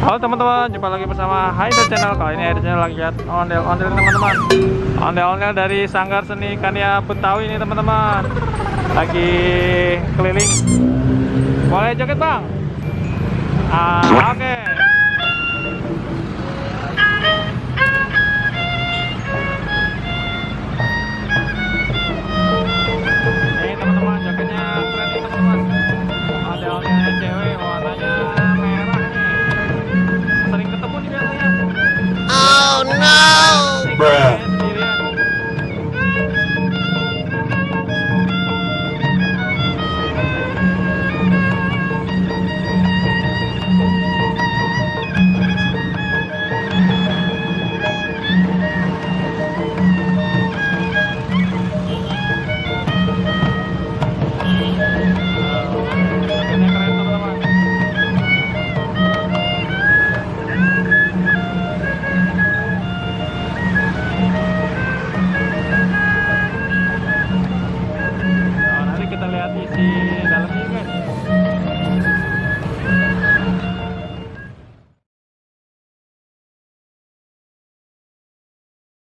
Halo teman-teman, jumpa lagi bersama Haida Channel. Kali ini Haida Channel lagi lihat ondel-ondel teman-teman. Ondel-ondel dari Sanggar Seni Kania Betawi ini teman-teman. Lagi keliling. Boleh joget bang? Oke. Ini teman-teman, jogetnya keren nih teman-teman. Ondel-ondelnya cewek, warnanya merah nih. Sering ketemu nih biasanya. Oh no! Bruh. Nanti kita lihat isi